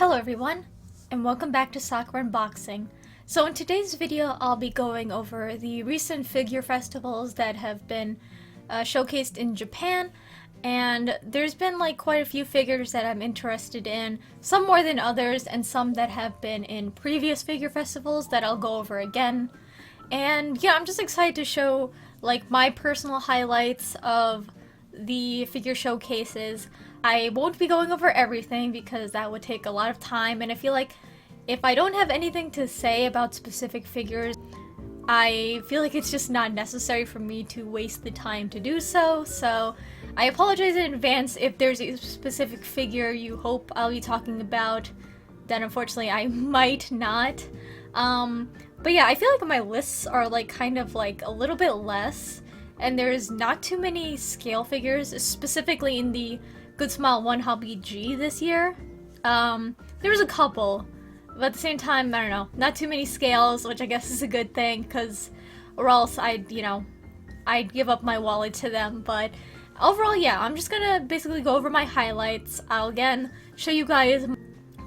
Hello everyone, and welcome back to Soccer Unboxing. So in today's video, I'll be going over the recent figure festivals that have been showcased in Japan, and there's been quite a few figures that I'm interested in, some more than others, and some that have been in previous figure festivals that I'll go over again. And yeah, I'm just excited to show my personal highlights of the figure showcases. I won't be going over everything because that would take a lot of time, and I feel like if I don't have anything to say about specific figures, I feel like it's just not necessary for me to waste the time to do so. So I apologize in advance if there's a specific figure you hope I'll be talking about, then unfortunately I might not. But yeah, I feel like my lists are kind of a little bit less, and there's not too many scale figures, specifically in the Good Smile WonHobby G this year. There was a couple, but at the same time, I don't know, not too many scales, which I guess is a good thing, because or else I'd give up my wallet to them. But overall, yeah, I'm just gonna basically go over my highlights. I'll again show you guys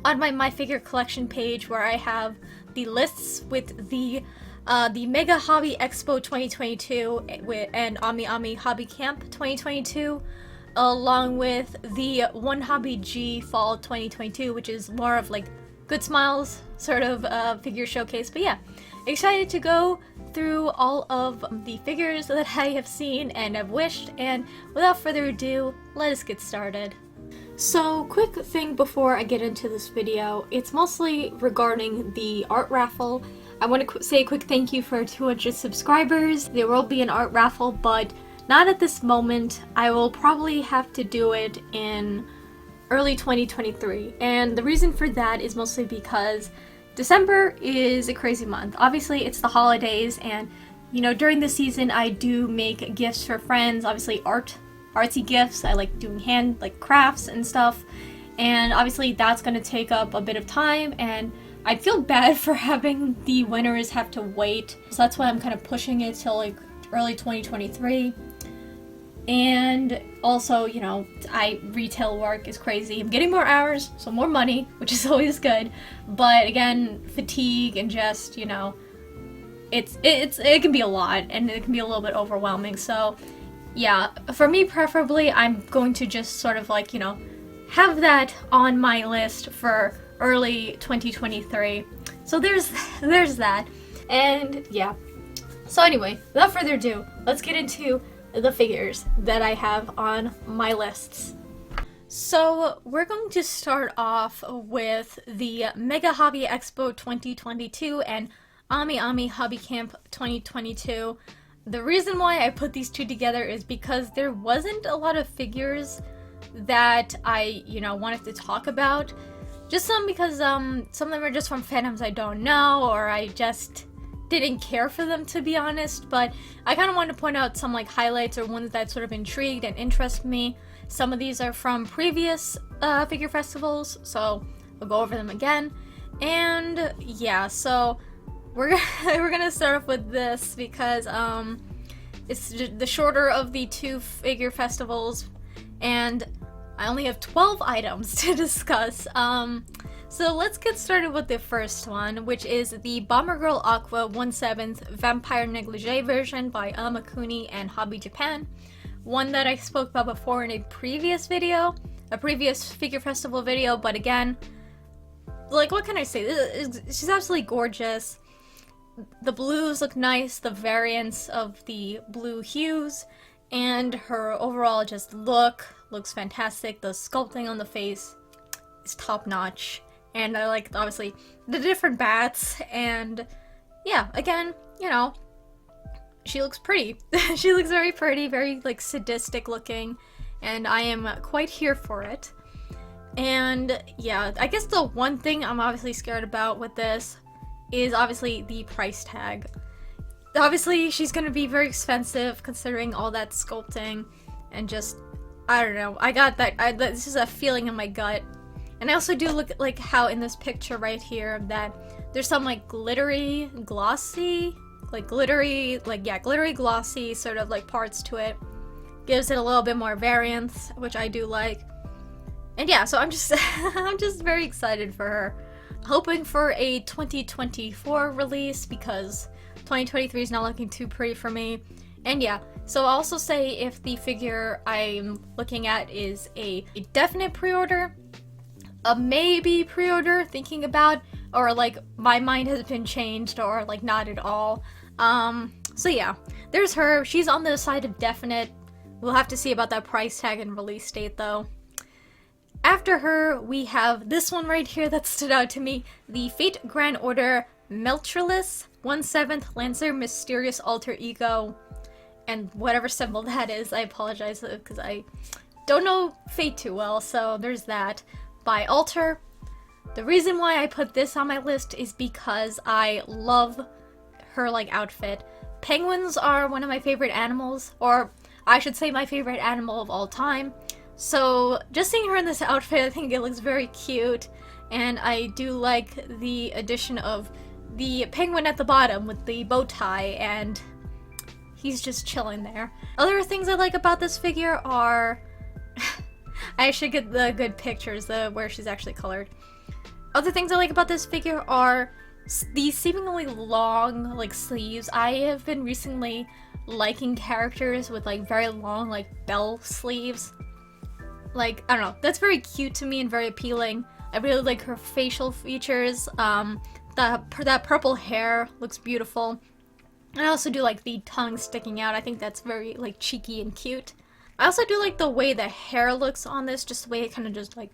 on my figure collection page where I have the lists with the MegaHobby Expo 2022 and AmiAmi Hobby Camp 2022, along with the WonHobby G Fall 2022, which is more of Good Smiles sort of figure showcase. But yeah, excited to go through all of the figures that I have seen and have wished, and without further ado, let us get started. So, quick thing before I get into this video, it's mostly regarding the art raffle. I want to say a quick thank you for 200 subscribers. There will be an art raffle, but not at this moment. I will probably have to do it in early 2023, and the reason for that is mostly because December is a crazy month. Obviously, it's the holidays, and during the season I do make gifts for friends, obviously artsy gifts. I like doing hand crafts and stuff, and obviously that's going to take up a bit of time, and I feel bad for having the winners have to wait, so that's why I'm kind of pushing it till early 2023. And also, retail work is crazy. I'm getting more hours, so more money, which is always good. But again, fatigue and just, it can be a lot, and it can be a little bit overwhelming. So yeah, for me preferably, I'm going to just sort of have that on my list for early 2023. So there's that. And yeah. So anyway, without further ado, let's get into the figures that I have on my lists. So we're going to start off with the MegaHobby Expo 2022 and AmiAmi Hobby Camp 2022. The reason why I put these two together is because there wasn't a lot of figures that I, wanted to talk about. Just some because some of them are just from fandoms I don't know, or I just didn't care for them, to be honest. But I kind of wanted to point out some highlights or ones that sort of intrigued and interest me. Some of these are from previous figure festivals, so I'll go over them again. And yeah, so we're gonna start off with this because it's the shorter of the two figure festivals, and I only have 12 items to discuss. So let's get started with the first one, which is the Bomber Girl Aqua 1/7 Vampire Negligee version by Amakuni and Hobby Japan. One that I spoke about before in a previous video, a previous figure festival video, but again, what can I say? She's absolutely gorgeous. The blues look nice, the variants of the blue hues, and her overall just looks fantastic. The sculpting on the face is top notch. And I like, obviously, the different bats, and yeah, again, she looks pretty. She looks very pretty, very, sadistic looking, and I am quite here for it. And yeah, I guess the one thing I'm obviously scared about with this is obviously the price tag. Obviously, she's gonna be very expensive considering all that sculpting, and just, I don't know, I got that, this is a feeling in my gut. And I also do look at how in this picture right here that there's some glittery, glossy, glittery glossy sort of parts to it. Gives it a little bit more variance, which I do like. And yeah, so I'm just I'm just very excited for her. Hoping for a 2024 release because 2023 is not looking too pretty for me. And yeah, so I'll also say if the figure I'm looking at is a definite pre-order, a maybe pre-order, thinking about, or like my mind has been changed, or like not at all. So yeah, there's her. She's on the side of definite. We'll have to see about that price tag and release date though. After her, we have this one right here that stood out to me, the Fate Grand Order Meltrilis 1/7 Lancer Mysterious Alter Ego, and whatever symbol that is. I apologize because I don't know Fate too well, so there's that. By Alter. The reason why I put this on my list is because I love her like outfit. Penguins are one of my favorite animals, or I should say my favorite animal of all time. So just seeing her in this outfit, I think it looks very cute, and I do like the addition of the penguin at the bottom with the bow tie, and he's just chilling there. Other things I like about this figure are I should get the good pictures where she's actually colored. Other things I like about this figure are the seemingly long like sleeves. I have been recently liking characters with like very long like bell sleeves. Like, I don't know, that's very cute to me and very appealing. I really like her facial features. That purple hair looks beautiful. And I also do like the tongue sticking out. I think that's very like cheeky and cute. I also do like the way the hair looks on this, just the way it kind of just like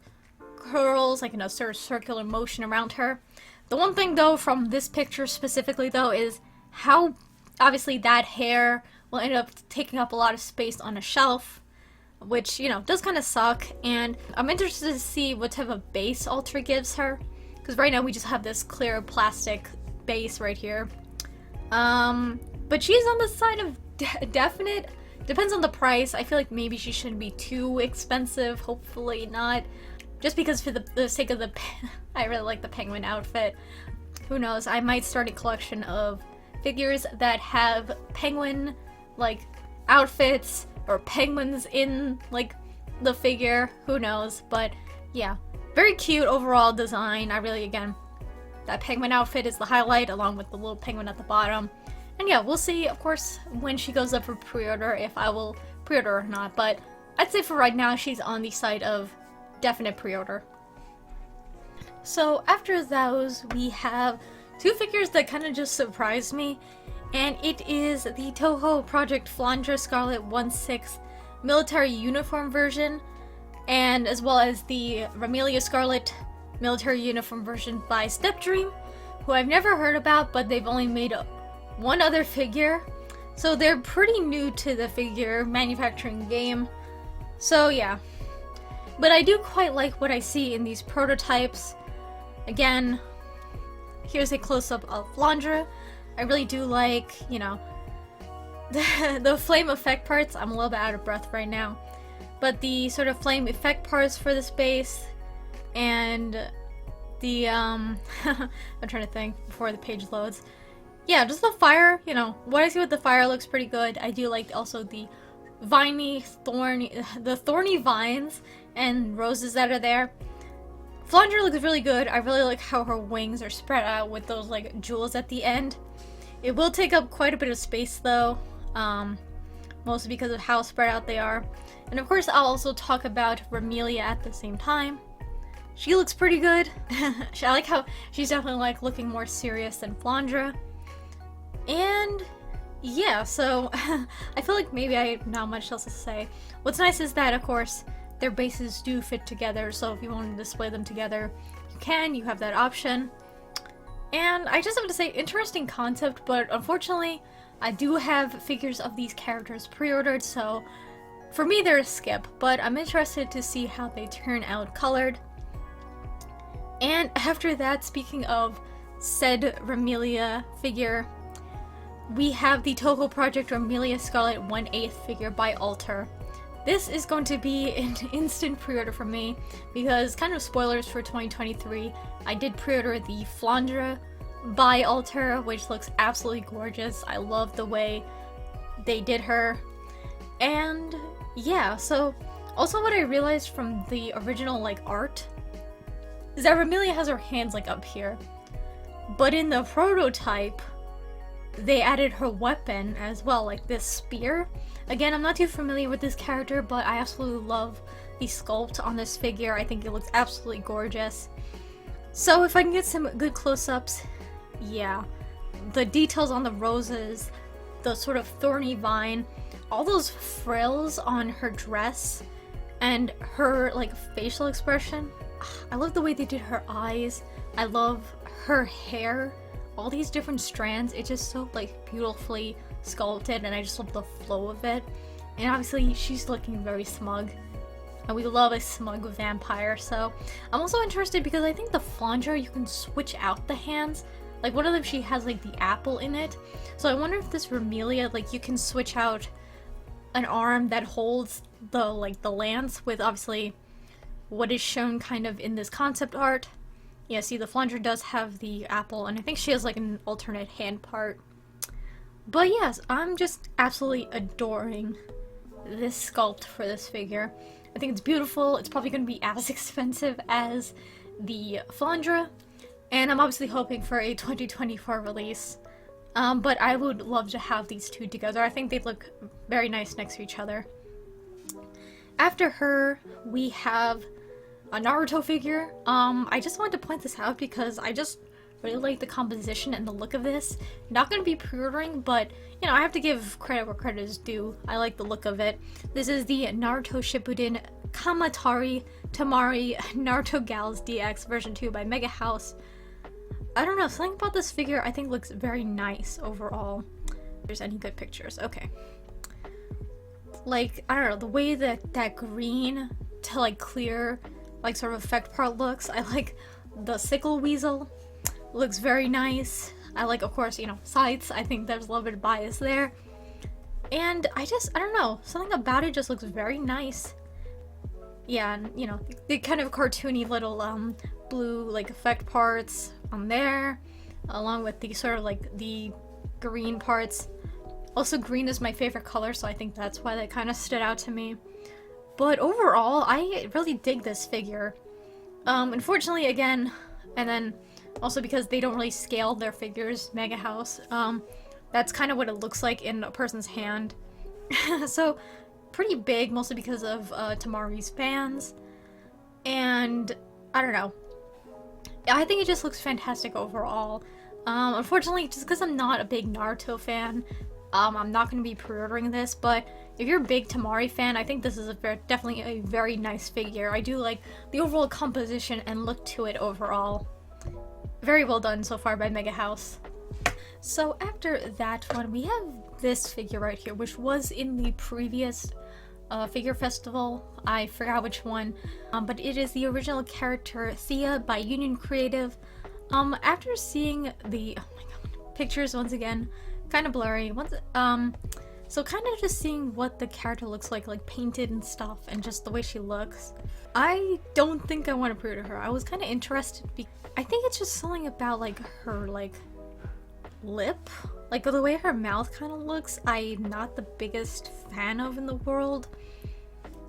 curls like in a sort of circular motion around her. The one thing though from this picture specifically though is how obviously that hair will end up taking up a lot of space on a shelf, which, you know, does kind of suck, and I'm interested to see what type of base Alter gives her, because right now we just have this clear plastic base right here. But she's on the side of definite. Depends on the price. I feel like maybe she shouldn't be too expensive, hopefully not, just because for the sake of the I really like the penguin outfit. Who knows, I might start a collection of figures that have penguin like outfits or penguins in like the figure, who knows. But yeah, very cute overall design. I really, again, that penguin outfit is the highlight along with the little penguin at the bottom. And yeah, we'll see of course when she goes up for pre-order if I will pre-order or not, but I'd say for right now she's on the side of definite pre-order. So after those we have two figures that kind of just surprised me, and it is the Toho Project Flandre Scarlet 1/6 military uniform version, and as well as the Ramelia Scarlet military uniform version by Stepdream, who I've never heard about, but they've only made one other figure, so they're pretty new to the figure manufacturing game. So yeah, but I do quite like what I see in these prototypes. Again, here's a close-up of Flandre. I really do like, you know, the flame effect parts. I'm a little bit out of breath right now, but the sort of flame effect parts for this base, and the I'm trying to think before the page loads. Yeah, just the fire, you know, what I see with the fire looks pretty good. I do like also the thorny vines and roses that are there. Flandre looks really good. I really like how her wings are spread out with those like jewels at the end. It will take up quite a bit of space though, mostly because of how spread out they are. And of course I'll also talk about Ramelia at the same time. She looks pretty good. I like how she's definitely like looking more serious than Flandre. And yeah, so I feel like maybe I have not much else to say. What's nice is that of course their bases do fit together, so if you want to display them together, you can, you have that option. And I just have to say, interesting concept, but unfortunately, I do have figures of these characters pre-ordered, so for me they're a skip, but I'm interested to see how they turn out colored. And after that, speaking of said Ramelia figure, we have the Toho Project Ramelia Scarlet 1/8 figure by Alter. This is going to be an instant pre-order for me, because kind of spoilers for 2023, I did pre-order the Flandre by Alter, which looks absolutely gorgeous. I love the way they did her. And yeah, so Also, what I realized from the original like art is that Remelia has her hands like up here, but in the prototype they added her weapon as well, like this spear. Again, I'm not too familiar with this character, but I absolutely love the sculpt on this figure. I think it looks absolutely gorgeous. So if I can get some good close-ups, yeah. The details on the roses, the sort of thorny vine, all those frills on her dress, and her like facial expression. I love the way they did her eyes. I love her hair. All these different strands, it's just so like beautifully sculpted, and I just love the flow of it. And obviously she's looking very smug, and we love a smug vampire. So I'm also interested because I think the flanger, you can switch out the hands. Like one of them, she has like the apple in it. So I wonder if this Remelia, like you can switch out an arm that holds the like the lance with obviously what is shown kind of in this concept art. Yeah, see, the flanger does have the apple, and I think she has like an alternate hand part. But yes, I'm just absolutely adoring this sculpt for this figure. I think it's beautiful. It's probably going to be as expensive as the flanger, and I'm obviously hoping for a 2024 release. But I would love to have these two together. I think they look very nice next to each other. After her, we have a Naruto figure. I just wanted to point this out because I just really like the composition and the look of this. Not going to be pre-ordering, but you know, I have to give credit where credit is due. I like the look of it. This is the Naruto Shippuden Kamatari Tamari Naruto Gals DX version 2 by Megahouse. I don't know, something about this figure I think looks very nice overall. If there's any good pictures. Okay. Like, I don't know, the way that that green to like clear like sort of effect part looks. I like the sickle weasel. Looks very nice. I like, of course, you know, sights. I think there's a little bit of bias there. And I don't know, something about it just looks very nice. Yeah, and you know, the kind of cartoony little blue like effect parts on there, along with the sort of like the green parts. Also, green is my favorite color, so I think that's why that kind of stood out to me. But overall, I really dig this figure. Unfortunately, again, and then also because they don't really scale their figures, Megahouse, that's kind of what it looks like in a person's hand. So, pretty big, mostly because of Tamari's fans. And, I don't know. I think it just looks fantastic overall. Unfortunately, just because I'm not a big Naruto fan, I'm not going to be pre-ordering this, but if you're a big Tamari fan, I think this is definitely a very nice figure. I do like the overall composition and look to it overall. Very well done so far by Megahouse. So after that one, we have this figure right here, which was in the previous figure festival. I forgot which one, but it is the original character Thea by Union Creative. After seeing the pictures once again, kind of blurry. So kind of just seeing what the character looks like painted and stuff, and just the way she looks. I don't think I want to pre-order her. I was kind of interested. I think it's just something about like her lip, like the way her mouth kind of looks. I'm not the biggest fan of in the world,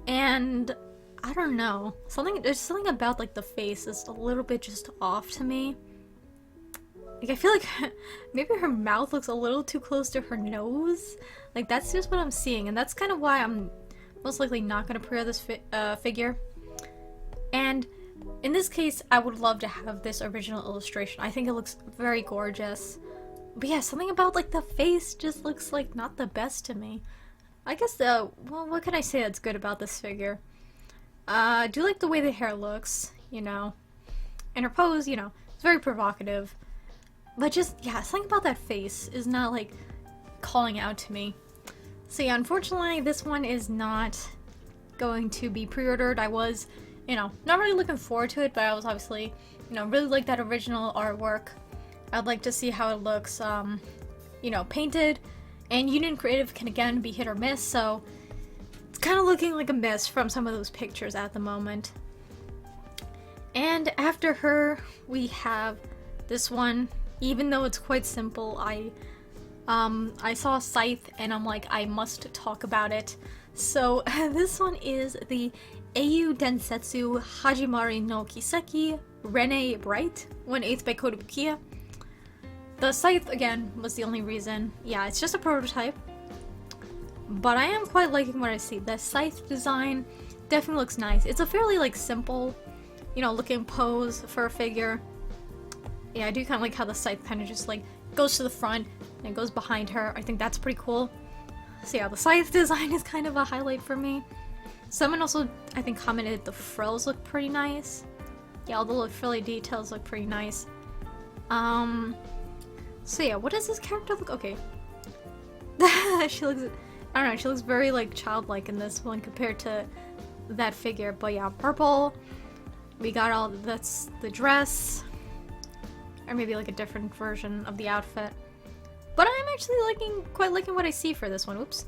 and I don't know. There's something about like the face is a little bit just off to me. Like, I feel like maybe her mouth looks a little too close to her nose. Like, that's just what I'm seeing, and that's kind of why I'm most likely not going to pre-order this figure. And in this case, I would love to have this original illustration. I think it looks very gorgeous. But yeah, something about like the face just looks like not the best to me. I guess well, what can I say that's good about this figure? I do like the way the hair looks, you know. And her pose, you know, it's very provocative. But just, yeah, something about that face is not, like, calling out to me. So yeah, unfortunately, this one is not going to be pre-ordered. I was, you know, not really looking forward to it, but I was obviously, you know, really like that original artwork. I'd like to see how it looks, you know, painted. And Union Creative can, again, be hit or miss, so it's kind of looking like a miss from some of those pictures at the moment. And after her, we have this one. Even though it's quite simple, I saw Scythe and I'm like, I must talk about it. So this one is the Eiyu Densetsu Hajimari no Kiseki Rene Bright, 1/8 by Kotobukiya. The scythe, again, was the only reason. Yeah, it's just a prototype. But I am quite liking what I see. The scythe design definitely looks nice. It's a fairly, like, simple, you know, looking pose for a figure. Yeah, I do kind of like how the scythe kind of just, like, goes to the front and goes behind her. I think that's pretty cool. So yeah, the scythe design is kind of a highlight for me. Someone also, I think, commented the frills look pretty nice. Yeah, all the little frilly details look pretty nice. So yeah, what does this character look? Okay. She looks, I don't know, she looks very, like, childlike in this one compared to that figure. But yeah, purple. We got all, that's the dress. Or maybe, like, a different version of the outfit. But I'm actually quite liking what I see for this one. Oops.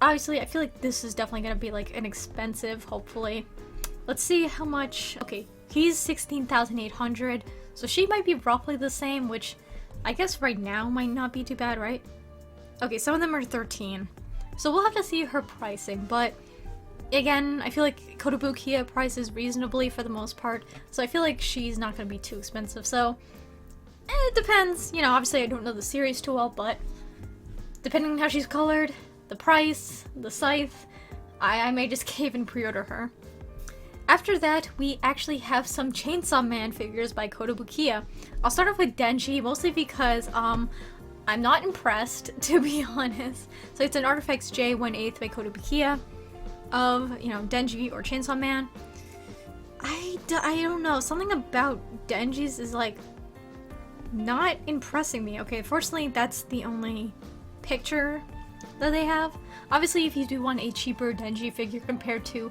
Obviously, I feel like this is definitely gonna be, like, an expensive, hopefully. Let's see how much. Okay, he's 16,800. So she might be roughly the same, which I guess right now might not be too bad, right? Okay, some of them are 13. So we'll have to see her pricing, but again, I feel like Kotobukiya prices reasonably for the most part, so I feel like she's not going to be too expensive, so it depends. You know, obviously I don't know the series too well, but depending on how she's colored, the price, the scythe, I may just cave and pre-order her. After that, we actually have some Chainsaw Man figures by Kotobukiya. I'll start off with Denji, mostly because I'm not impressed, to be honest. So it's an Artifacts J 1/8 by Kotobukiya of, you know, Denji or Chainsaw Man. I don't know, something about Denji's is, like, not impressing me. Okay, fortunately, that's the only picture that they have. Obviously, if you do want a cheaper Denji figure compared to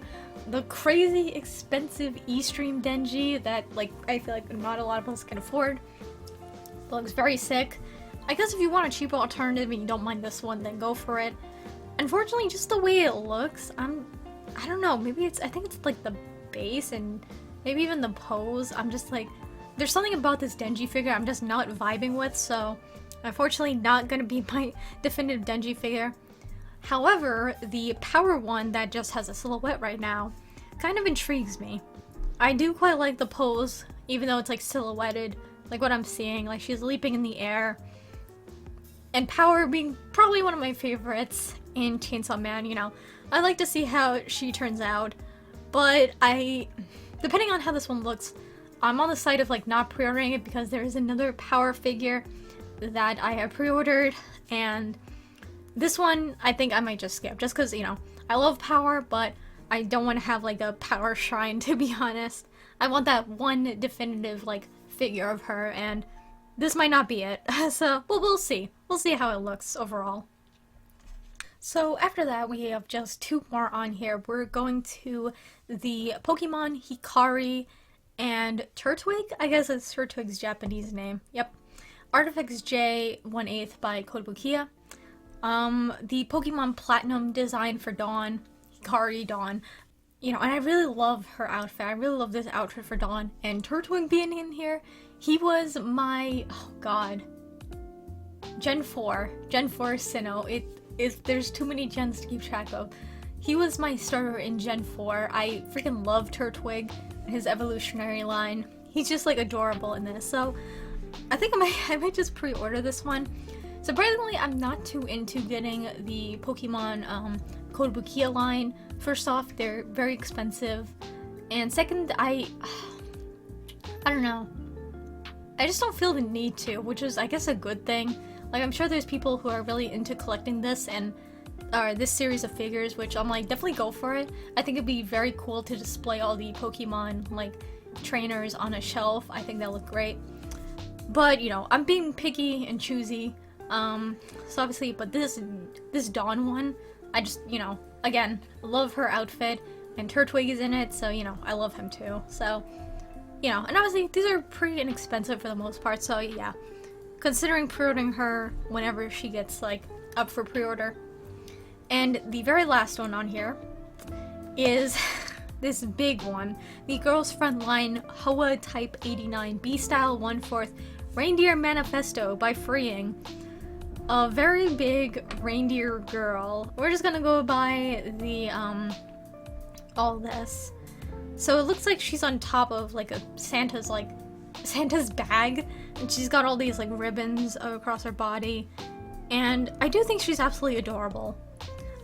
the crazy expensive E-Stream Denji that, like, I feel like not a lot of us can afford, it looks very sick. I guess if you want a cheaper alternative and you don't mind this one, then go for it. Unfortunately, just the way it looks, I don't know, maybe I think it's like the base and maybe even the pose. I'm just like, there's something about this Denji figure I'm just not vibing with, so unfortunately not gonna be my definitive Denji figure. However, the power one that just has a silhouette right now kind of intrigues me. I do quite like the pose, even though it's, like, silhouetted, like what I'm seeing, like she's leaping in the air. And Power being probably one of my favorites in Chainsaw Man, you know. I like to see how she turns out, but depending on how this one looks, I'm on the side of, like, not pre-ordering it because there is another Power figure that I have pre-ordered, and this one I think I might just skip, just because, you know, I love Power, but I don't want to have, like, a Power shrine, to be honest. I want that one definitive, like, figure of her, and this might not be it. So, well, we'll see. We'll see how it looks overall. So after that, we have just two more on here. We're going to the Pokemon Hikari and Turtwig. I guess it's Turtwig's Japanese name. Yep. Artifacts J 1/8 by Kotobukiya. The Pokemon Platinum design for Dawn, Hikari Dawn. You know, and I really love her outfit. I really love this outfit for Dawn. And Turtwig being in here, he was my, oh god, Gen 4 Sinnoh. There's too many gens to keep track of. He was my starter in Gen 4. I freaking love Turtwig and his evolutionary line. He's just, like, adorable in this. So I think I might just pre-order this one. Surprisingly, I'm not too into getting the Pokemon Kotobukiya line. First off, they're very expensive. And second, I don't know. I just don't feel the need to, which is, I guess, a good thing. Like, I'm sure there's people who are really into collecting this and this series of figures, which I'm like, definitely go for it. I think it'd be very cool to display all the Pokemon, like, trainers on a shelf. I think that look great. But, you know, I'm being picky and choosy. So obviously, but this Dawn one, I just, you know, again, love her outfit, and Turtwig is in it, so, you know, I love him too. So, you know, and obviously, these are pretty inexpensive for the most part, so yeah. Considering pre-ordering her whenever she gets, like, up for pre-order. And the very last one on here is this big one. The Girls Frontline Hoa Type 89 B-Style 1/4 Reindeer Manifesto by Freeing. a very big reindeer girl. We're just gonna go by the, all this. So it looks like she's on top of like a Santa's bag, and she's got all these like ribbons across her body, and I do think she's absolutely adorable.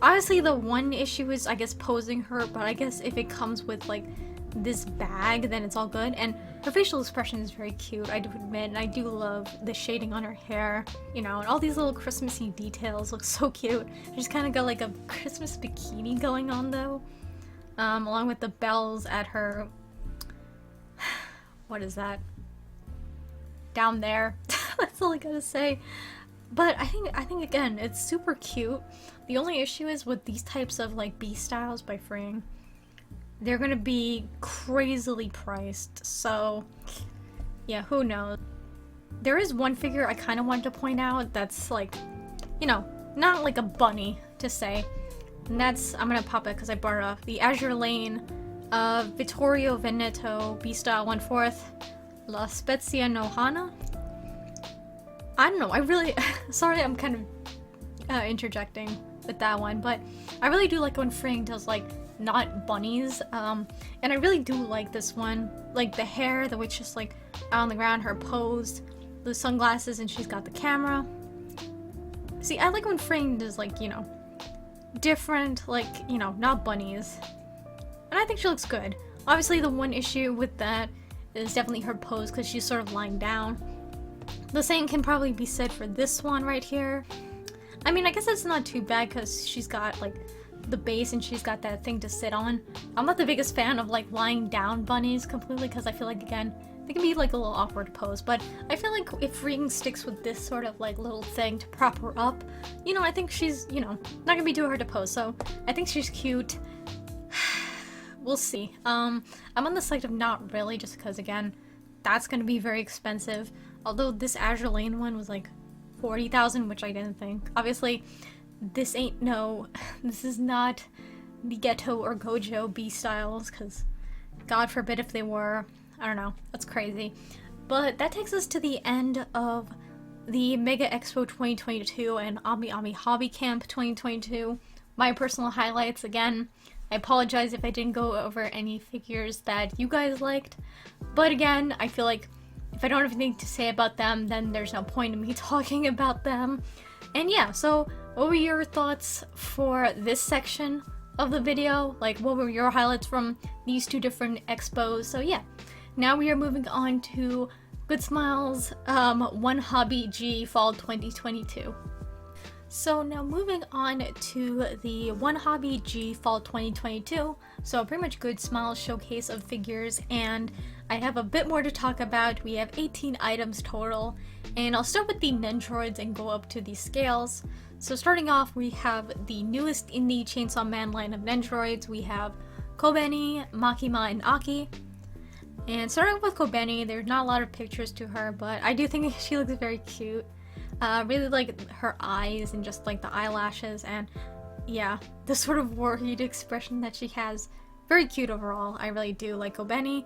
Honestly, the one issue is, I guess, posing her, but I guess if it comes with like this bag, then it's all good. And her facial expression is very cute, I do admit, and I do love the shading on her hair, you know, and all these little Christmassy details look so cute. She's kind of got like a Christmas bikini going on though, along with the bells at her, what is that? Down there. That's all I gotta say. But I think again, it's super cute. The only issue is with these types of like B styles by Fring, they're gonna be crazily priced. So yeah, who knows. There is one figure I kind of wanted to point out that's like, you know, not like a bunny to say. And that's, I'm gonna pop it because I brought it up. The Azure Lane Vittorio Veneto B style 1/4 La Spezia no Hana. I don't know, I really, sorry I'm kind of interjecting with that one, but I really do like when Fring does like not bunnies, and I really do like this one. Like the hair, the way it's just like out on the ground, her pose, the sunglasses, and she's got the camera. See, I like when Fring does like, you know, different, like, you know, not bunnies. And I think she looks good. Obviously the one issue with that is definitely her pose, because she's sort of lying down. The same can probably be said for this one right here. I mean, I guess it's not too bad because she's got like the base and she's got that thing to sit on. I'm not the biggest fan of like lying down bunnies completely, because I feel like, again, they can be like a little awkward pose, but I feel like if Ring sticks with this sort of like little thing to prop her up, you know, I think she's, you know, not gonna be too hard to pose, so I think she's cute. We'll see. I'm on the side of not really, just because, again, that's gonna be very expensive. Although this Azure Lane one was like 40,000, which I didn't think. Obviously, this ain't this is not the Ghetto or Gojo B styles, because God forbid if they were. I don't know, that's crazy. But that takes us to the end of the Mega Expo 2022 and AmiAmi Hobby Camp 2022. My personal highlights, again, I apologize if I didn't go over any figures that you guys liked, but again, I feel like if I don't have anything to say about them, then there's no point in me talking about them. And yeah, so what were your thoughts for this section of the video? Like, what were your highlights from these two different expos? So yeah, now we are moving on to Good Smiles WonHobby G Fall 2022. So now moving on to the WonHobby G Fall 2022. So pretty much Good Smiles showcase of figures, and I have a bit more to talk about. We have 18 items total, and I'll start with the Nendoroids and go up to the scales. So starting off, we have the newest in the Chainsaw Man line of Nendoroids. We have Kobeni, Makima, and Aki. And starting with Kobeni, there's not a lot of pictures to her, but I do think she looks very cute. Really like her eyes and just like the eyelashes, and yeah, the sort of worried expression that she has. Very cute overall. I really do like Kobeni.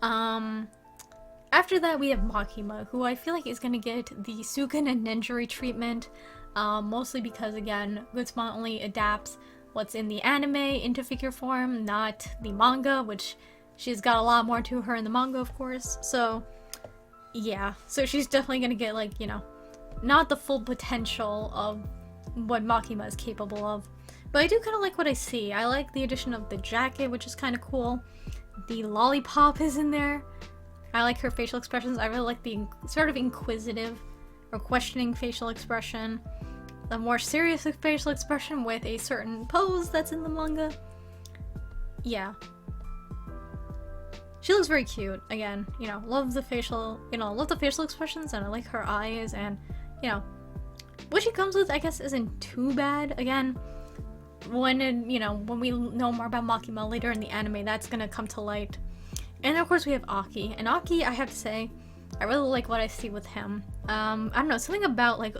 After that, we have Makima, who I feel like is gonna get the Sukin and Nenjuri treatment, mostly because, again, Good Smile only adapts what's in the anime into figure form, not the manga, which she's got a lot more to her in the manga, of course. So yeah, so she's definitely gonna get, like, you know, not the full potential of what Makima is capable of. But I do kind of like what I see. I like the addition of the jacket, which is kind of cool. The lollipop is in there. I like her facial expressions. I really like the sort of inquisitive or questioning facial expression. The more serious facial expression with a certain pose that's in the manga. Yeah. She looks very cute. Again, you know, love the facial expressions, and I like her eyes, and, you know, what she comes with, I guess, isn't too bad. Again, when we know more about Makima later in the anime, that's gonna come to light. And of course we have Aki. And Aki, I have to say, I really like what I see with him. I don't know, something about, like,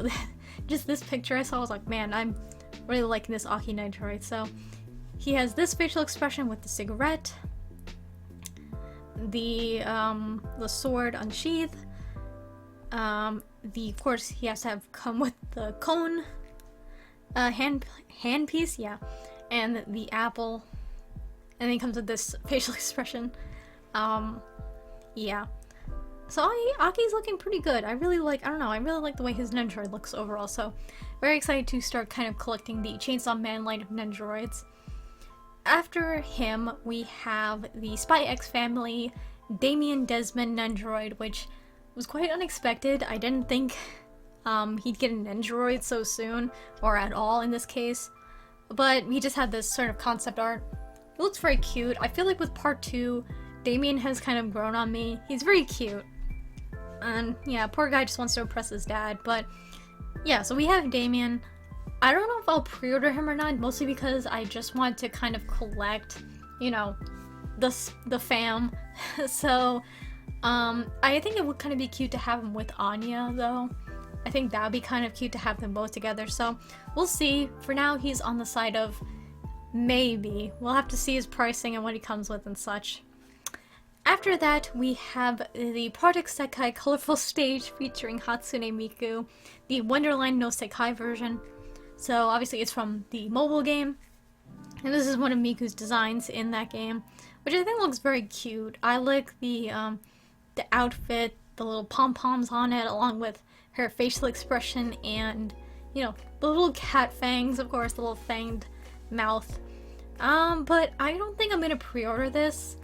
just this picture I saw, I was like, man, I'm really liking this Aki Nendoroid. So he has this facial expression with the cigarette, the sword unsheathed, of course, he has to have come with the cone, hand piece, yeah, and the apple, and then he comes with this facial expression. Yeah. So Aki's looking pretty good. I really like the way his Nendoroid looks overall, so very excited to start kind of collecting the Chainsaw Man line of Nendoroids. After him, we have the Spy X family, Damien Desmond Nendoroid, which was quite unexpected. I didn't think he'd get a Nendoroid so soon, or at all in this case, but we just had this sort of concept art. It looks very cute. I feel like with part 2, Damien has kind of grown on me. He's very cute. And yeah, poor guy just wants to impress his dad, but yeah, so we have Damien. I don't know if I'll pre-order him or not, mostly because I just want to kind of collect, you know, the fam. So, I think it would kind of be cute to have him with Anya, though. I think that would be kind of cute to have them both together, so we'll see. For now, he's on the side of maybe. We'll have to see his pricing and what he comes with and such. After that, we have the Project Sekai Colorful Stage featuring Hatsune Miku, the Wonderland no Sekai version. So obviously it's from the mobile game, and this is one of Miku's designs in that game, which I think looks very cute. I like the outfit, the little pom-poms on it, along with her facial expression and, you know, the little cat fangs, of course, the little fanged mouth. But I don't think I'm gonna pre-order this.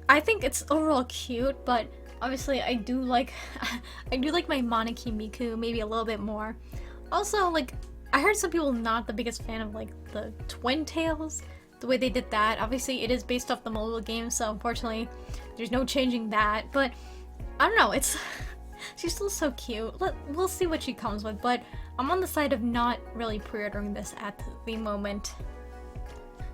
I think it's overall cute, but obviously I do like my Moniki Miku maybe a little bit more. Also, like, I heard some people not the biggest fan of like the twin tails, the way they did that. Obviously it is based off the mobile game, so unfortunately there's no changing that, but I don't know, she's still so cute. We'll see what she comes with, but I'm on the side of not really pre-ordering this at the moment.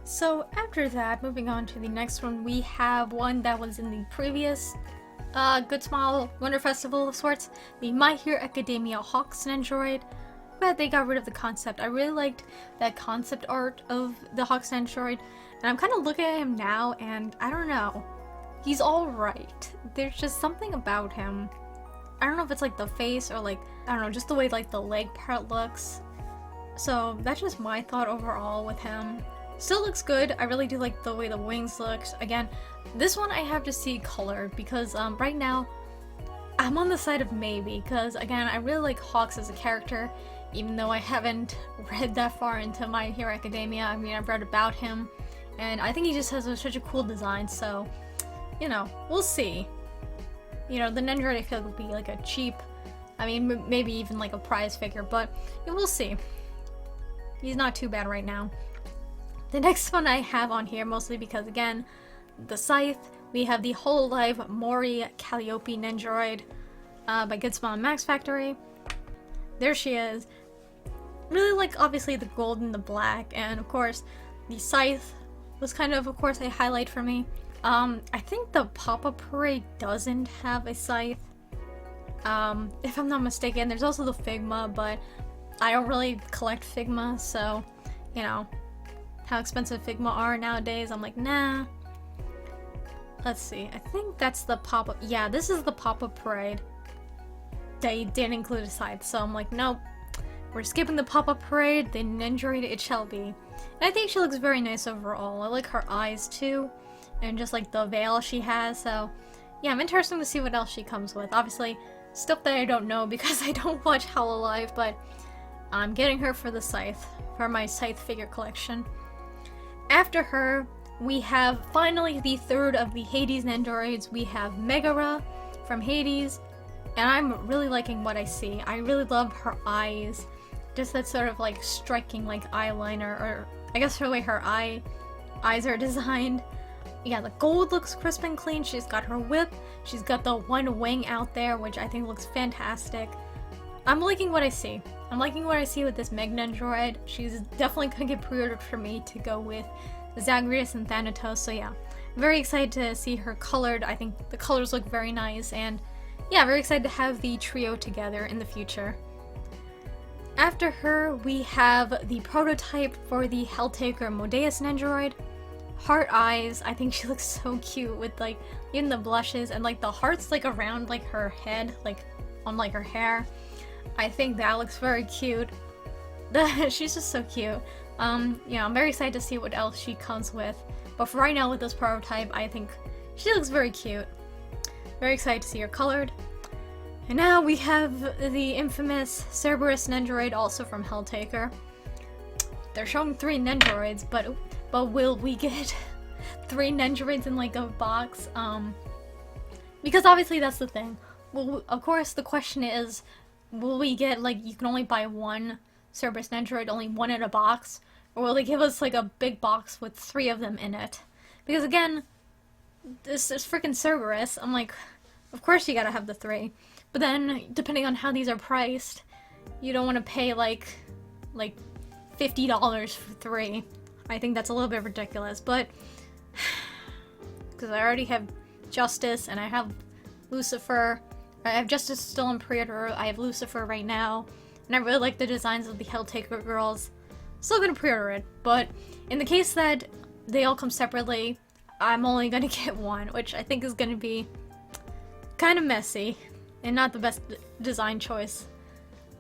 So after that, moving on to the next one, we have one that was in the previous Good Smile Wonder Festival of sorts, the My Hero Academia Hawks Nendoroid, but they got rid of the concept. I really liked that concept art of the Hawks Nendoroid, and I'm kind of looking at him now, and I don't know. He's alright. There's just something about him. I don't know if it's like the face or like, I don't know, just the way like the leg part looks. So that's just my thought overall with him. Still looks good. I really do like the way the wings looks. Again, this one I have to see colored because right now I'm on the side of maybe, because again, I really like Hawks as a character, even though I haven't read that far into My Hero Academia. I mean, I've read about him, and I think he just has such a cool design, so, you know, we'll see. You know, the Nendoroid I feel like would be like a cheap, I mean, maybe even like a prize figure, but yeah, we'll see. He's not too bad right now. The next one I have on here, mostly because, again, the Scythe, we have the Hololive Mori Calliope Nendoroid by Good Smile Max Factory. There she is. Really like, obviously, the gold and the black, and of course, the Scythe was kind of course, a highlight for me. I think the Pop-Up Parade doesn't have a Scythe, if I'm not mistaken. There's also the Figma, but I don't really collect Figma, so, you know, how expensive Figma are nowadays, I'm like, nah. Let's see, I think that's the Pop-Up, yeah, this is the Pop-Up Parade. They didn't include a Scythe, so I'm like, nope. We're skipping the Pop-Up Parade, the Nendoroid it shall be. And I think she looks very nice overall. I like her eyes too, and just like the veil she has, so yeah, I'm interested to see what else she comes with. Obviously, stuff that I don't know because I don't watch Hololive, but I'm getting her for the Scythe, for my Scythe figure collection. After her, we have finally the third of the Hades Nendoroids. We have Megara from Hades, and I'm really liking what I see. I really love her eyes, just that sort of like striking like eyeliner, or I guess the way her eyes are designed. Yeah, the gold looks crisp and clean. She's got her whip, she's got the one wing out there, which I think looks fantastic. I'm liking what I see. I'm liking what I see with this Meg Nendoroid. She's definitely gonna get pre-ordered for me to go with Zagreus and Thanatos, so yeah. Very excited to see her colored. I think the colors look very nice, and yeah, very excited to have the trio together in the future. After her, we have the prototype for the Helltaker Modeus Nendoroid. Heart eyes. I think she looks so cute with like even the blushes and like the hearts like around like her head, like on like her hair. I think that looks very cute. She's just so cute. Yeah, I'm very excited to see what else she comes with. But for right now with this prototype, I think she looks very cute. Very excited to see her colored. And now we have the infamous Cerberus Nendoroid, also from Helltaker. They're showing 3 Nendoroids, but will we get 3 Nendoroids in like a box? Because obviously that's the thing. Well, of course the question is, will we get, like, you can only buy 1 Cerberus Nendoroid, only 1 in a box? Or will they give us like a big box with 3 of them in it? Because again, this is freaking Cerberus. I'm like, of course you gotta have the 3. But then, depending on how these are priced, you don't want to pay like $50 for 3. I think that's a little bit ridiculous, but because I already have Justice and I have Lucifer. I have Justice still in pre-order. I have Lucifer right now, and I really like the designs of the Helltaker girls. Still gonna pre-order it, but in the case that they all come separately, I'm only gonna get 1, which I think is gonna be kind of messy and not the best design choice.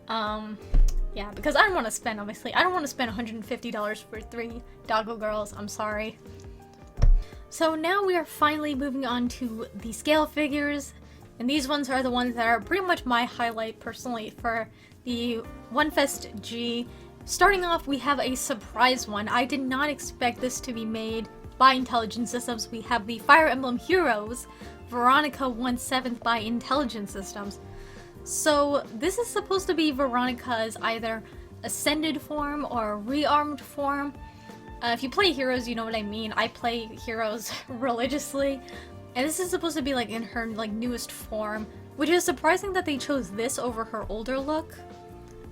Yeah, because I don't want to spend, obviously, I don't want to spend $150 for 3 Doggo girls. I'm sorry. So now we are finally moving on to the scale figures, and these ones are the ones that are pretty much my highlight personally for the WonFest G. Starting off, we have a surprise one. I did not expect this to be made by Intelligent Systems. We have the Fire Emblem Heroes Veronica 1/7 by Intelligent Systems. So this is supposed to be Veronica's either ascended form or rearmed form. If you play Heroes, you know what I mean. I play Heroes religiously, and this is supposed to be like in her like newest form, which is surprising that they chose this over her older look.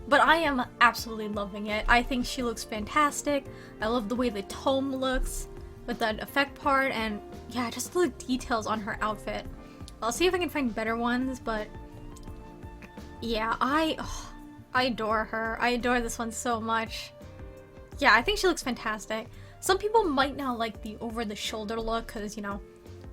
But I am absolutely loving it. I think she looks fantastic. I love the way the tome looks with that effect part, and yeah, just the details on her outfit. I'll see if I can find better ones, but yeah, I adore her. I adore this one so much. Yeah, I think she looks fantastic. Some people might not like the over-the-shoulder look because, you know,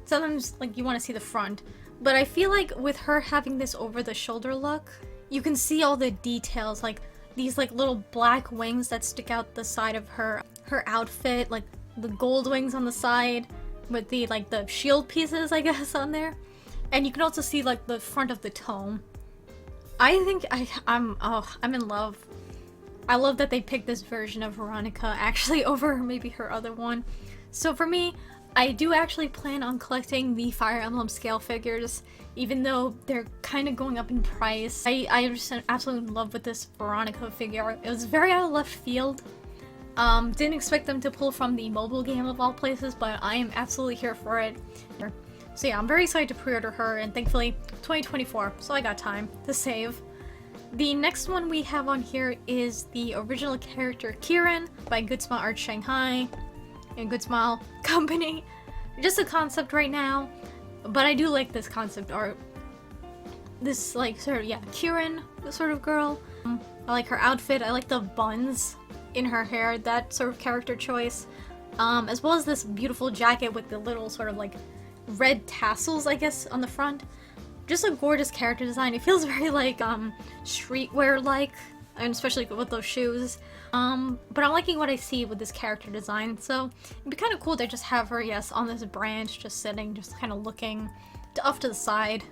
sometimes like you want to see the front. But I feel like with her having this over-the-shoulder look, you can see all the details, like these like little black wings that stick out the side of her outfit, like the gold wings on the side with the like the shield pieces, I guess, on there. And you can also see like the front of the tome. I think I'm in love. I love that they picked this version of Veronica actually over maybe her other one. So for me, I do actually plan on collecting the Fire Emblem scale figures, even though they're kind of going up in price. I just absolutely in love with this Veronica figure. It was very out of left field. Didn't expect them to pull from the mobile game of all places, but I am absolutely here for it. So yeah, I'm very excited to pre-order her, and thankfully 2024, so I got time to save. The next one we have on here is the original character Kieran by Good Smile Art Shanghai and Good Smile Company. Just a concept right now, but I do like this concept art. This like sort of, yeah, Kieran sort of girl. I like her outfit. I like the buns in her hair, that sort of character choice, as well as this beautiful jacket with the little sort of like red tassels, I guess, on the front. Just a gorgeous character design. It feels very like streetwear like, and especially with those shoes. But I'm liking what I see with this character design, so it'd be kind of cool to just have her, yes, on this branch, just sitting, just kind of looking off to the side,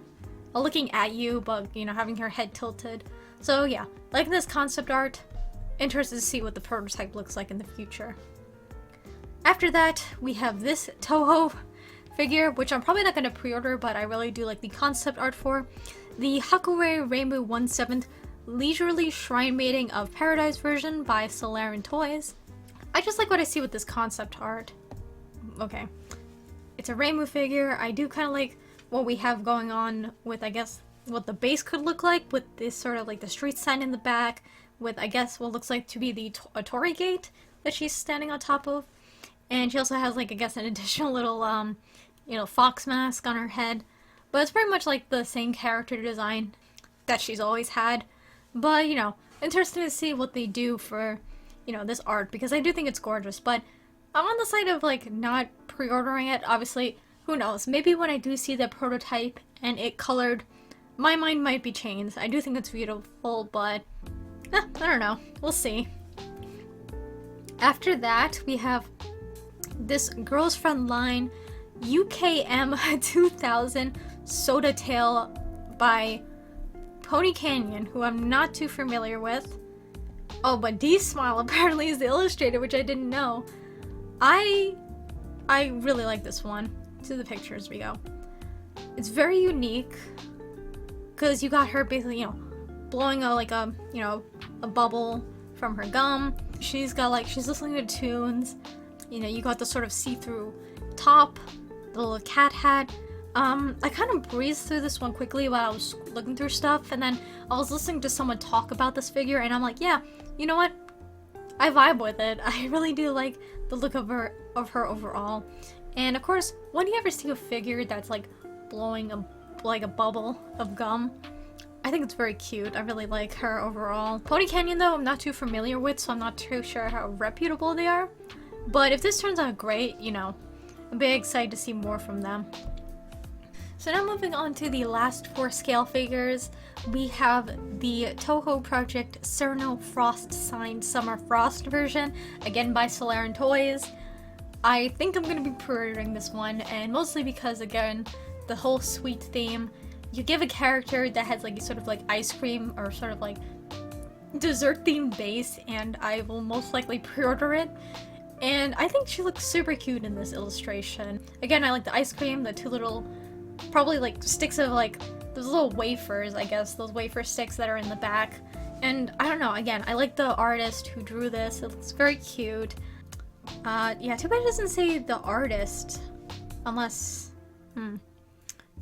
looking at you, but, you know, having her head tilted. So yeah, liking this concept art. Interested to see what the prototype looks like in the future. After that, we have this Toho figure, which I'm probably not going to pre-order, but I really do like the concept art for. The Hakure Reimu 1/7 Leisurely Shrine Mating of Paradise version by Solaren Toys. I just like what I see with this concept art. Okay. It's a Reimu figure. I do kind of like what we have going on with, I guess, what the base could look like with this sort of like the street sign in the back, with, I guess, what looks like to be the Torii Gate that she's standing on top of. And she also has, like, I guess, an additional little, you know, fox mask on her head. But it's pretty much like the same character design that she's always had. But, you know, interesting to see what they do for, you know, this art, because I do think it's gorgeous. But I'm on the side of, like, not pre-ordering it. Obviously, who knows? Maybe when I do see the prototype and it colored my mind might be changed. I do think it's beautiful, but I don't know. We'll see. After that, we have this Girls Frontline UKM 2000 Soda Tail by Pony Canyon, who I'm not too familiar with. Oh, but D-Smile apparently is the illustrator, which I didn't know. I really like this one. To the pictures we go. It's very unique because you got her basically, you know, blowing a a bubble from her gum. She's listening to tunes. You know, you got the sort of see-through top, the little cat hat. I kind of breezed through this one quickly while I was looking through stuff, and then I was listening to someone talk about this figure, and I'm like, yeah, you know what? I vibe with it. I really do like the look of her overall. And of course, when you ever see a figure that's like blowing a bubble of gum, I think it's very cute. I really like her overall. Pony Canyon though, I'm not too familiar with, so I'm not too sure how reputable they are. But if this turns out great, you know, I'm very excited to see more from them. So now moving on to the last 4 scale figures, we have the Toho Project Cerno Frost Signed Summer Frost version, again by Solaran Toys. I think I'm going to be pre-ordering this one, and mostly because, again, the whole sweet theme. You give a character that has like sort of like ice cream or sort of like dessert themed base, and I will most likely pre-order it. And I think she looks super cute in this illustration. Again, I like the ice cream, the 2 little, probably like sticks of like, those little wafers, I guess, those wafer sticks that are in the back. And I don't know, again, I like the artist who drew this. It looks very cute. Yeah, too bad it doesn't say the artist, unless,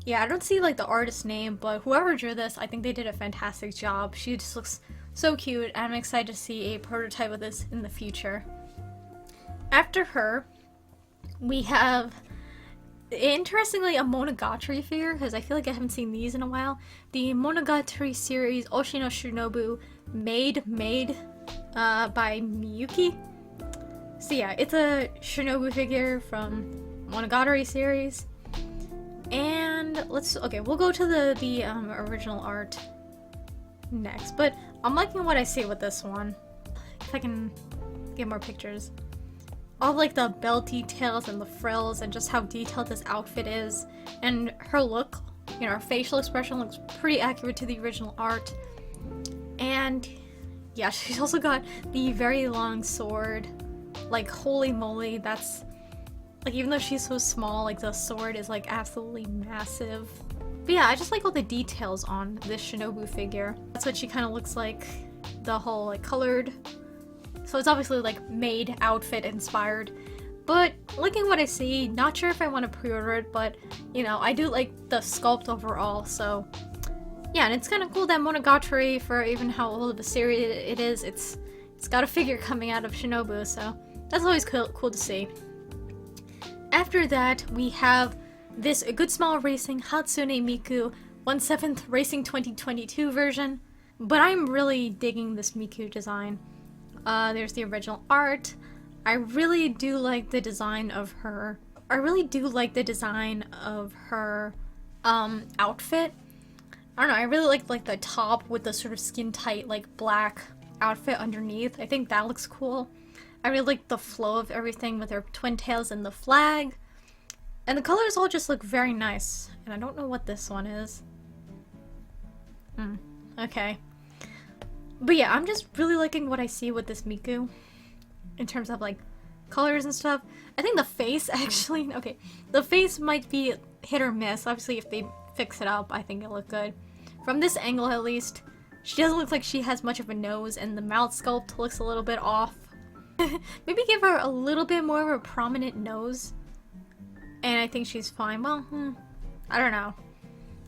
yeah, I don't see like the artist name, but whoever drew this, I think they did a fantastic job. She just looks so cute, and I'm excited to see a prototype of this in the future. After her, we have, interestingly, a Monogatari figure, because I feel like I haven't seen these in a while. The Monogatari series Oshino Shinobu made by Miyuki. So yeah, it's a Shinobu figure from Monogatari series. And we'll go to the original art next. But I'm liking what I see with this one. If I can get more pictures. All like the belt details and the frills and just how detailed this outfit is. And her look, you know, her facial expression looks pretty accurate to the original art. And yeah, she's also got the very long sword. Like, holy moly, that's, like, even though she's so small, like, the sword is, like, absolutely massive. But yeah, I just like all the details on this Shinobu figure. That's what she kind of looks like, the whole, like, colored. So it's obviously, like, made outfit inspired. But, looking what I see, not sure if I want to pre-order it, but, you know, I do like the sculpt overall, so yeah, and it's kind of cool that Monogatari, for even how old of a series it is, it's got a figure coming out of Shinobu, so that's always cool to see. After that, we have this Good Smile Racing Hatsune Miku 1/7 Racing 2022 version, but I'm really digging this Miku design. There's the original art. I really do like the design of her. Outfit. I don't know, I really like the top with the sort of skin tight, like, black outfit underneath. I think that looks cool. I really like the flow of everything with her twin tails and the flag. And the colors all just look very nice. And I don't know what this one is. Okay. But yeah, I'm just really liking what I see with this Miku. In terms of, like, colors and stuff. I think the face, actually, okay. The face might be hit or miss. Obviously, if they fix it up, I think it'll look good. From this angle, at least, she doesn't look like she has much of a nose, and the mouth sculpt looks a little bit off. Maybe give her a little bit more of a prominent nose, and I think she's fine. Well, I don't know.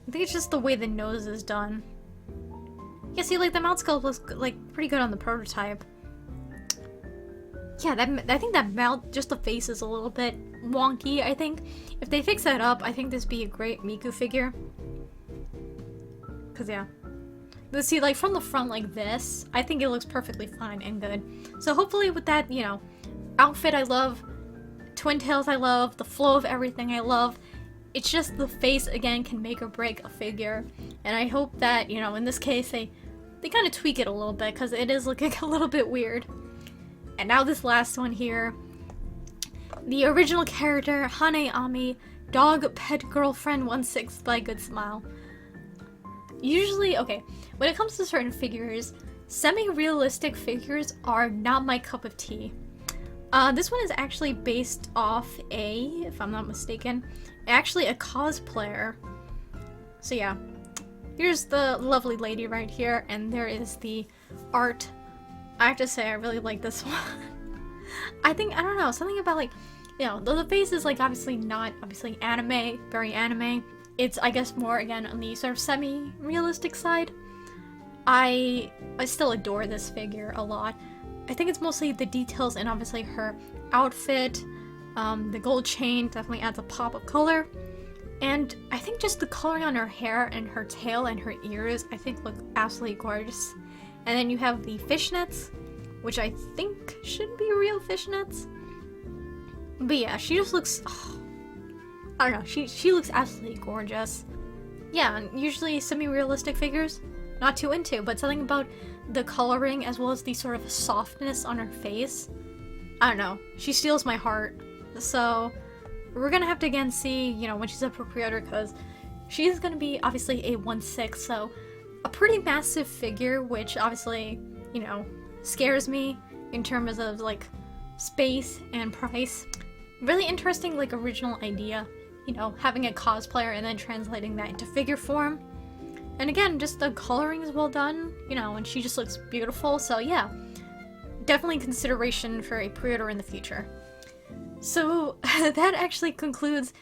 I think it's just the way the nose is done. Yeah, see, like, the mouth sculpt looks, like, pretty good on the prototype. Yeah, I think that mouth, just the face is a little bit wonky, I think. If they fix that up, I think this would be a great Miku figure. Because, yeah. Let's see, like, from the front like this, I think it looks perfectly fine and good. So hopefully with that, you know, outfit I love, twin tails I love, the flow of everything I love, it's just the face again can make or break a figure, and I hope that, you know, in this case they kind of tweak it a little bit because it is looking a little bit weird. And now this last one here, the original character AmiAmi, dog pet girlfriend 1/6 by Good Smile. Usually, okay, when it comes to certain figures, semi-realistic figures are not my cup of tea. This one is actually based off if I'm not mistaken, actually a cosplayer. So yeah, here's the lovely lady right here, and there is the art. I have to say, I really like this one. I don't know, something about, like, you know, though the face is, like, obviously not anime, very anime. It's, I guess, more, again, on the sort of semi-realistic side. I still adore this figure a lot. I think it's mostly the details and obviously her outfit. The gold chain definitely adds a pop of color. And I think just the coloring on her hair and her tail and her ears, I think look absolutely gorgeous. And then you have the fishnets, which I think should be real fishnets. But yeah, she just looks, I don't know, she looks absolutely gorgeous. Yeah, and usually semi-realistic figures, not too into, but something about the coloring as well as the sort of softness on her face, I don't know, she steals my heart. So we're gonna have to again see, you know, when she's up for pre-order, because she's gonna be obviously a 1/6, so a pretty massive figure, which obviously, you know, scares me in terms of like space and price. Really interesting, like, original idea, you know, having a cosplayer and then translating that into figure form. And again, just the coloring is well done, you know, and she just looks beautiful, so yeah, definitely consideration for a pre-order in the future. So that actually concludes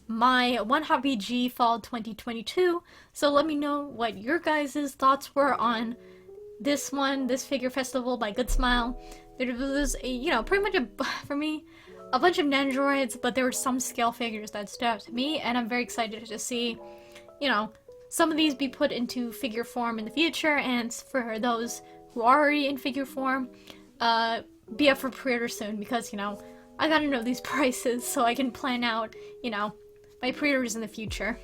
my WonHobby G Fall 2022, so let me know what your guys' thoughts were on this one, this figure festival by Good Smile. There was, you know, pretty much for me, a bunch of Nendoroids, but there were some scale figures that stood out to me, and I'm very excited to see, you know, some of these be put into figure form in the future, and for those who are already in figure form, be up for pre-order soon, because, you know, I gotta know these prices so I can plan out, you know, my pre-orders in the future.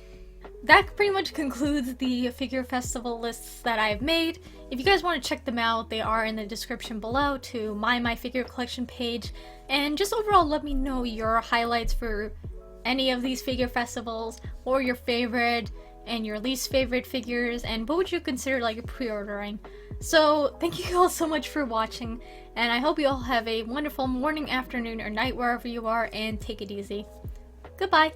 That pretty much concludes the figure festival lists that I've made. If you guys want to check them out, they are in the description below to my figure collection page. And just overall, let me know your highlights for any of these figure festivals, or your favorite and your least favorite figures, and what would you consider like pre-ordering. So thank you all so much for watching, and I hope you all have a wonderful morning, afternoon, or night wherever you are, and take it easy. Goodbye!